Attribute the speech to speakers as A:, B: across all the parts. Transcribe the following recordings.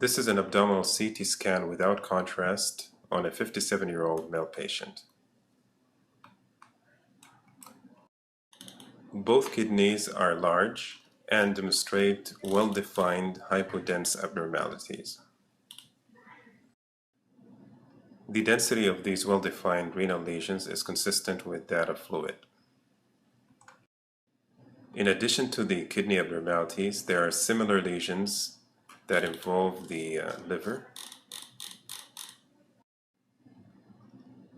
A: This is an abdominal CT scan without contrast on a 57-year-old male patient. Both kidneys are large and demonstrate well-defined hypodense abnormalities. The density of these well-defined renal lesions is consistent with that of fluid. In addition to the kidney abnormalities, there are similar lesions that involve the liver.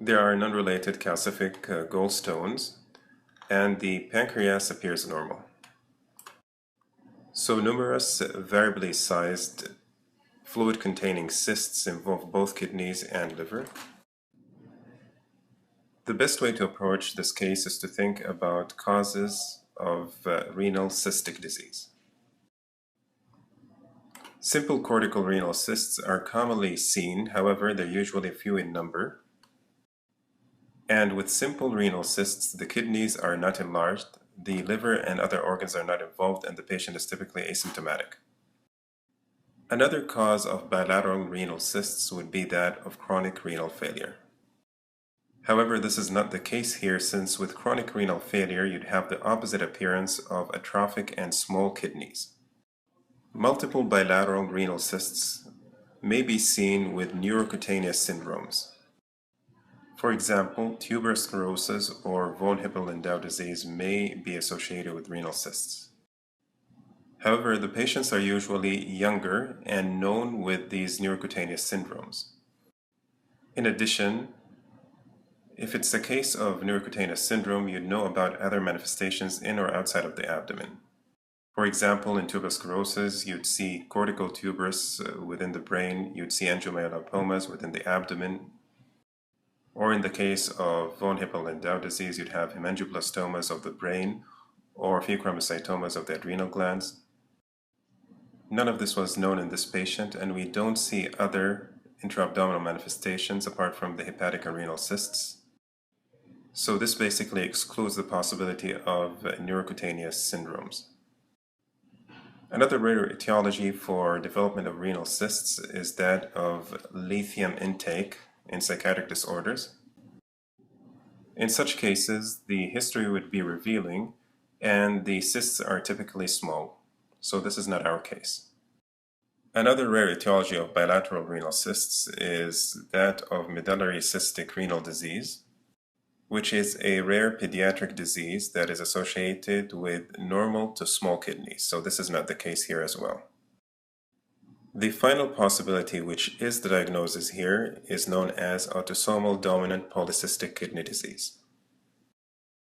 A: There are non-related calcific gallstones, and the pancreas appears normal. So numerous variably sized fluid-containing cysts involve both kidneys and liver. The best way to approach this case is to think about causes of renal cystic disease. Simple cortical renal cysts are commonly seen, however, they're usually few in number. And with simple renal cysts, the kidneys are not enlarged, the liver and other organs are not involved, and the patient is typically asymptomatic. Another cause of bilateral renal cysts would be that of chronic renal failure. However, this is not the case here, since with chronic renal failure, you'd have the opposite appearance of atrophic and small kidneys. Multiple bilateral renal cysts may be seen with neurocutaneous syndromes. For example, tuberous sclerosis or von Hippel-Lindau disease may be associated with renal cysts. However, the patients are usually younger and known with these neurocutaneous syndromes. In addition, if it's a case of neurocutaneous syndrome, you'd know about other manifestations in or outside of the abdomen. For example, in tuberous sclerosis, you'd see corticotuberous within the brain, you'd see angiomyolipomas within the abdomen, or in the case of von Hippel-Lindau disease, you'd have hemangioblastomas of the brain or pheochromocytomas of the adrenal glands. None of this was known in this patient, and we don't see other intra-abdominal manifestations apart from the hepatic and renal cysts. So this basically excludes the possibility of neurocutaneous syndromes. Another rare etiology for development of renal cysts is that of lithium intake in psychiatric disorders. In such cases, the history would be revealing, and the cysts are typically small. So this is not our case. Another rare etiology of bilateral renal cysts is that of medullary cystic renal disease, which is a rare pediatric disease that is associated with normal to small kidneys. So this is not the case here as well. The final possibility, which is the diagnosis here, is known as autosomal dominant polycystic kidney disease.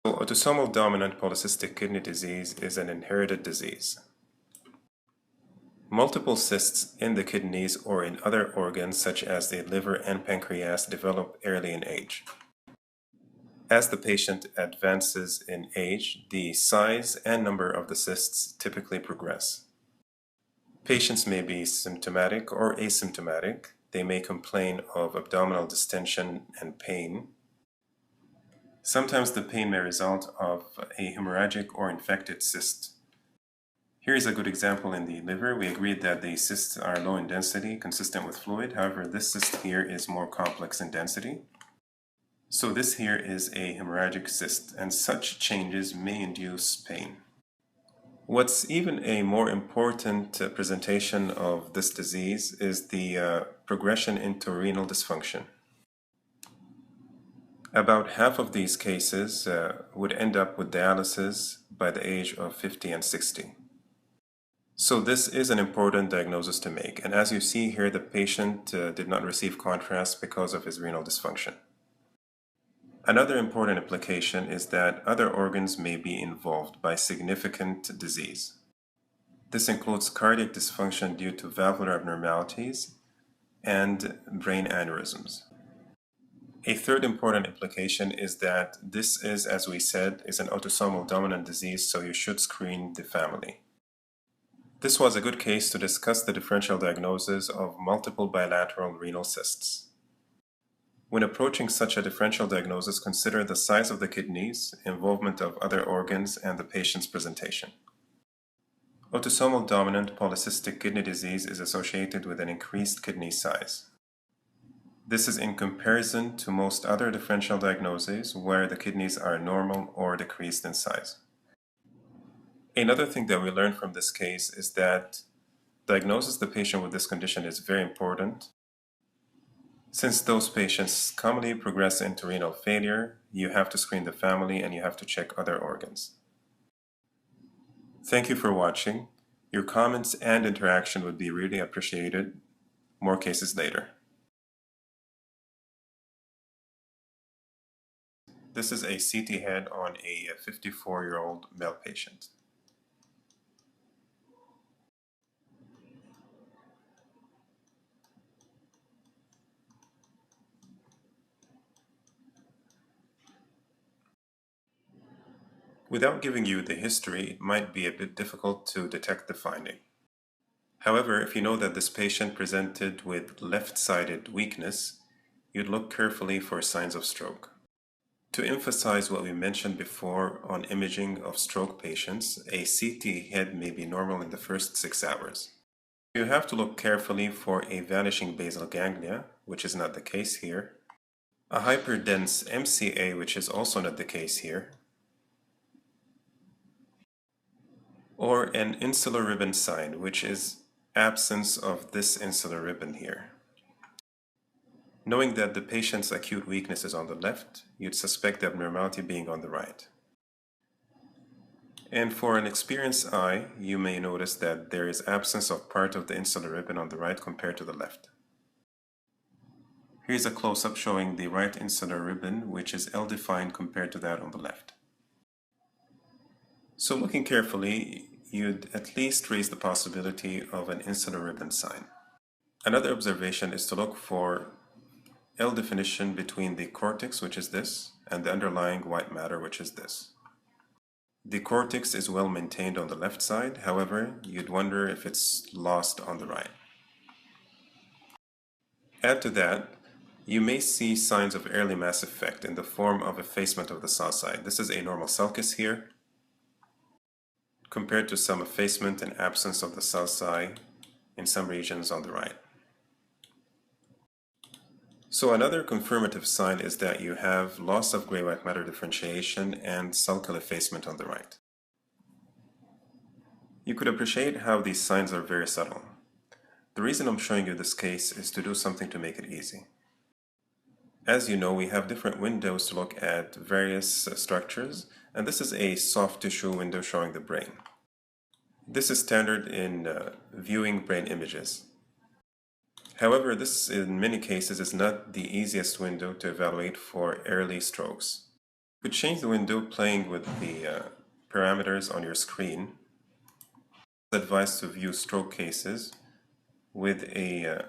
A: So autosomal dominant polycystic kidney disease is an inherited disease. Multiple cysts in the kidneys or in other organs such as the liver and pancreas develop early in age. As the patient advances in age, the size and number of the cysts typically progress. Patients may be symptomatic or asymptomatic. They may complain of abdominal distension and pain. Sometimes the pain may result of a hemorrhagic or infected cyst. Here is a good example in the liver. We agreed that the cysts are low in density, consistent with fluid. However, this cyst here is more complex in density. So this here is a hemorrhagic cyst, and such changes may induce pain. What's even a more important presentation of this disease is the progression into renal dysfunction. About half of these cases would end up with dialysis by the age of 50 and 60. So this is an important diagnosis to make, and as you see here, the patient did not receive contrast because of his renal dysfunction. Another important implication is that other organs may be involved by significant disease. This includes cardiac dysfunction due to valvular abnormalities and brain aneurysms. A third important implication is that this is, as we said, is an autosomal dominant disease, so you should screen the family. This was a good case to discuss the differential diagnosis of multiple bilateral renal cysts. When approaching such a differential diagnosis, consider the size of the kidneys, involvement of other organs, and the patient's presentation. Autosomal dominant polycystic kidney disease is associated with an increased kidney size. This is in comparison to most other differential diagnoses where the kidneys are normal or decreased in size. Another thing that we learned from this case is that diagnosis the patient with this condition is very important. Since those patients commonly progress into renal failure, you have to screen the family and you have to check other organs. Thank you for watching. Your comments and interaction would be really appreciated. More cases later. This is a CT head on a 54-year-old male patient. Without giving you the history, it might be a bit difficult to detect the finding. However, if you know that this patient presented with left-sided weakness, you'd look carefully for signs of stroke. To emphasize what we mentioned before on imaging of stroke patients, a CT head may be normal in the first 6 hours. You have to look carefully for a vanishing basal ganglia, which is not the case here, a hyperdense MCA, which is also not the case here, or an insular ribbon sign, which is absence of this insular ribbon here. Knowing that the patient's acute weakness is on the left, you'd suspect the abnormality being on the right. And for an experienced eye, you may notice that there is absence of part of the insular ribbon on the right compared to the left. Here's a close-up showing the right insular ribbon, which is ill-defined compared to that on the left. So looking carefully, you'd at least raise the possibility of an insular ribbon sign. Another observation is to look for ill definition between the cortex, which is this, and the underlying white matter, which is this. The cortex is well maintained on the left side, however, you'd wonder if it's lost on the right. Add to that, you may see signs of early mass effect in the form of effacement of the saw side. This is a normal sulcus here, compared to some effacement and absence of the sulci in some regions on the right. So another confirmative sign is that you have loss of gray-white matter differentiation and sulcal effacement on the right. You could appreciate how these signs are very subtle. The reason I'm showing you this case is to do something to make it easy. As you know, we have different windows to look at various structures, and this is a soft tissue window showing the brain. This is standard in viewing brain images. However, this in many cases is not the easiest window to evaluate for early strokes. You could change the window playing with the parameters on your screen. It's advised to view stroke cases with a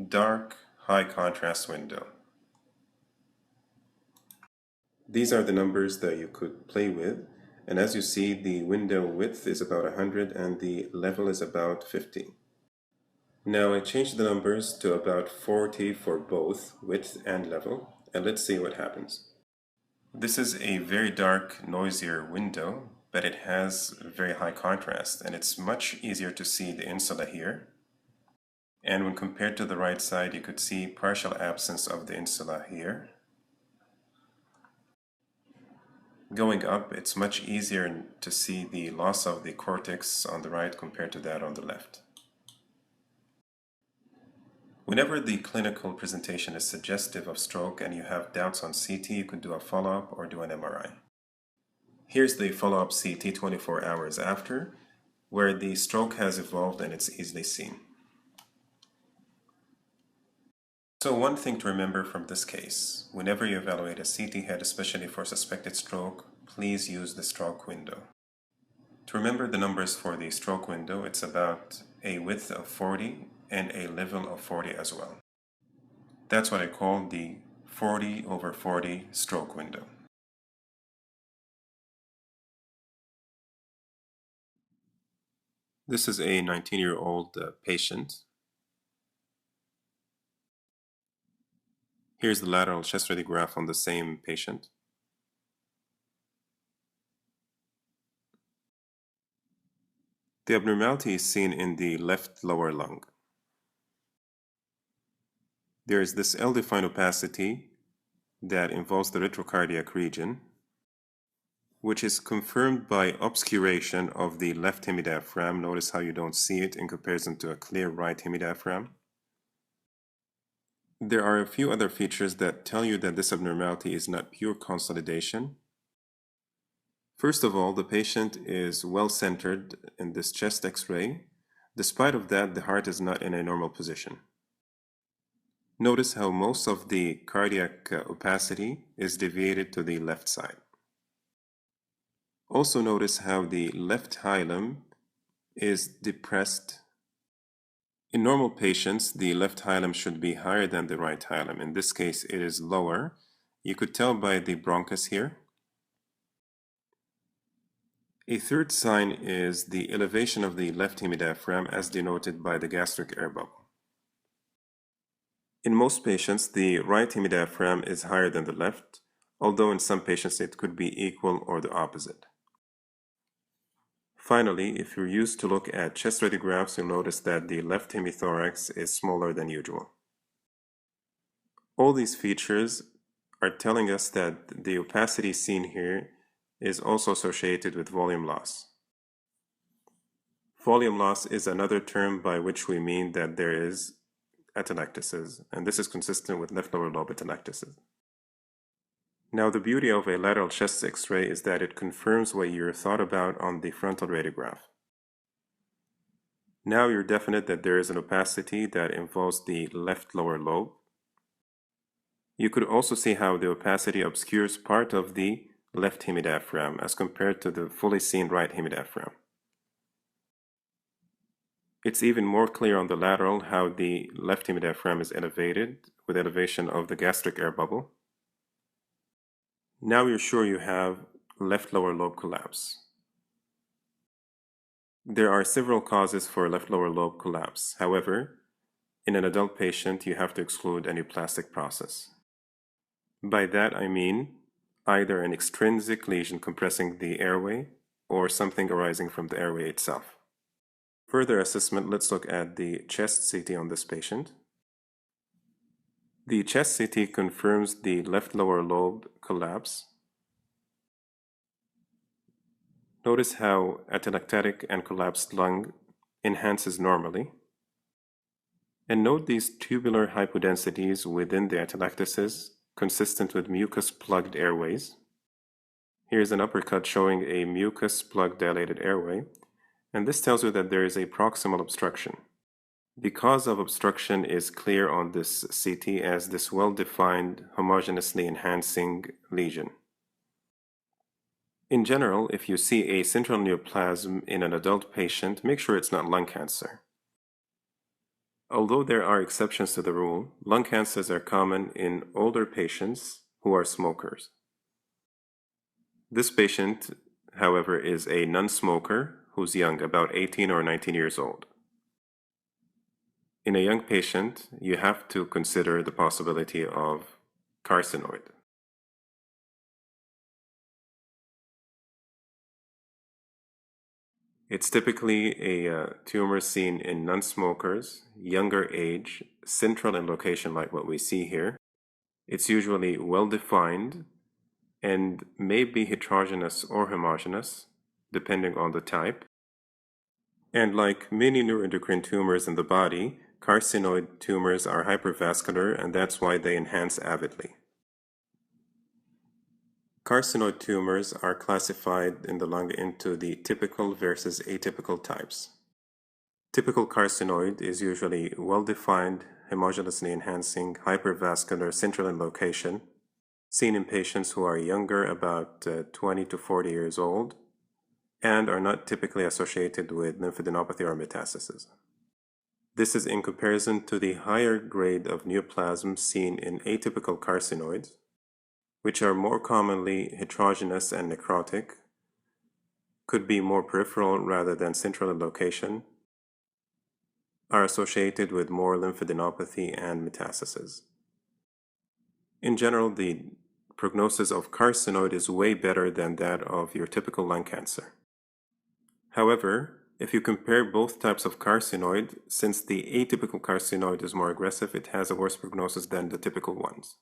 A: dark, high contrast window. These are the numbers that you could play with, and as you see, the window width is about 100 and the level is about 50. Now I changed the numbers to about 40 for both width and level, and let's see what happens. This is a very dark, noisier window, but it has very high contrast, and it's much easier to see the insula here. And when compared to the right side, you could see partial absence of the insula here. Going up, it's much easier to see the loss of the cortex on the right compared to that on the left. Whenever the clinical presentation is suggestive of stroke and you have doubts on CT, you can do a follow-up or do an MRI. Here's the follow-up CT 24 hours after, where the stroke has evolved and it's easily seen. So one thing to remember from this case, whenever you evaluate a CT head, especially for suspected stroke, please use the stroke window. To remember the numbers for the stroke window, it's about a width of 40 and a level of 40 as well. That's what I call the 40/40 stroke window. This is a 19-year-old patient. Here's the lateral chest radiograph on the same patient. The abnormality is seen in the left lower lung. There is this L-defined opacity that involves the retrocardiac region, which is confirmed by obscuration of the left hemidiaphragm. Notice how you don't see it in comparison to a clear right hemidiaphragm. There are a few other features that tell you that this abnormality is not pure consolidation. First of all, the patient is well centered in this chest X-ray. Despite of that, the heart is not in a normal position. Notice how most of the cardiac opacity is deviated to the left side. Also notice how the left hilum is depressed. In normal patients, the left hilum should be higher than the right hilum. In this case, it is lower. You could tell by the bronchus here. A third sign is the elevation of the left hemidiaphragm as denoted by the gastric air bubble. In most patients, the right hemidiaphragm is higher than the left, although in some patients it could be equal or the opposite. Finally, if you're used to look at chest radiographs, you'll notice that the left hemithorax is smaller than usual. All these features are telling us that the opacity seen here is also associated with volume loss. Volume loss is another term by which we mean that there is atelectasis, and this is consistent with left lower lobe atelectasis. Now, the beauty of a lateral chest X-ray is that it confirms what you thought about on the frontal radiograph. Now you're definite that there is an opacity that involves the left lower lobe. You could also see how the opacity obscures part of the left hemidiaphragm as compared to the fully seen right hemidiaphragm. It's even more clear on the lateral how the left hemidiaphragm is elevated with elevation of the gastric air bubble. Now you're sure you have left lower lobe collapse. There are several causes for left lower lobe collapse. However, in an adult patient, you have to exclude any plastic process. By that I mean either an extrinsic lesion compressing the airway or something arising from the airway itself. Further assessment, let's look at the chest CT on this patient. The chest CT confirms the left lower lobe collapse. Notice how atelectatic and collapsed lung enhances normally. And note these tubular hypodensities within the atelectasis consistent with mucus-plugged airways. Here's an uppercut showing a mucus-plug dilated airway, and this tells you that there is a proximal obstruction. The cause of obstruction is clear on this CT as this well-defined, homogeneously enhancing lesion. In general, if you see a central neoplasm in an adult patient, make sure it's not lung cancer. Although there are exceptions to the rule, lung cancers are common in older patients who are smokers. This patient, however, is a non-smoker who's young, about 18 or 19 years old. In a young patient, you have to consider the possibility of carcinoid. It's typically a tumor seen in non-smokers, younger age, central in location like what we see here. It's usually well-defined and may be heterogeneous or homogeneous, depending on the type. And like many neuroendocrine tumors in the body, carcinoid tumors are hypervascular, and that's why they enhance avidly. Carcinoid tumors are classified in the lung into the typical versus atypical types. Typical carcinoid is usually well-defined, homogeneously enhancing, hypervascular, central in location, seen in patients who are younger, about 20 to 40 years old, and are not typically associated with lymphadenopathy or metastasis. This is in comparison to the higher grade of neoplasms seen in atypical carcinoids, which are more commonly heterogeneous and necrotic, could be more peripheral rather than central in location, are associated with more lymphadenopathy and metastasis. In general, the prognosis of carcinoid is way better than that of your typical lung cancer. However, If you compare both types of carcinoid, since the atypical carcinoid is more aggressive, it has a worse prognosis than the typical ones.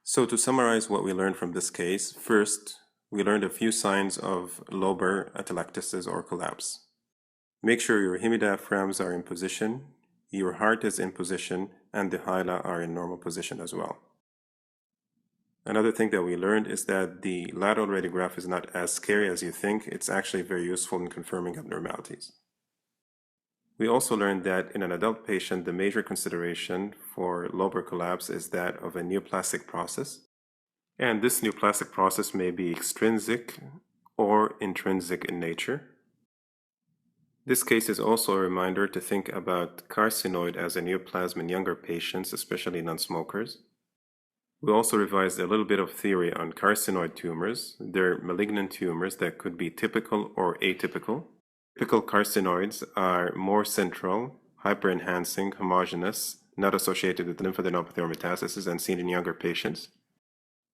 A: So to summarize what we learned from this case, first, we learned a few signs of lobar atelectasis or collapse. Make sure your hemidiaphragms are in position, your heart is in position, and the hyla are in normal position as well. Another thing that we learned is that the lateral radiograph is not as scary as you think. It's actually very useful in confirming abnormalities. We also learned that in an adult patient, the major consideration for lobar collapse is that of a neoplastic process. And this neoplastic process may be extrinsic or intrinsic in nature. This case is also a reminder to think about carcinoid as a neoplasm in younger patients, especially non-smokers. We also revised a little bit of theory on carcinoid tumors. They're malignant tumors that could be typical or atypical. Typical carcinoids are more central, hyper-enhancing, homogeneous, not associated with lymphadenopathy or metastasis, and seen in younger patients.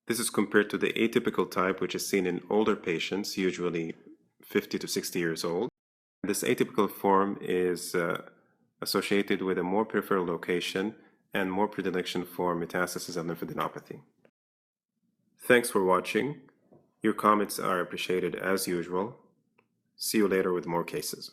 A: This is compared to the atypical type, which is seen in older patients, usually 50 to 60 years old. This atypical form is associated with a more peripheral location and more predilection for metastasis and lymphadenopathy. Thanks for watching. Your comments are appreciated as usual. See you later with more cases.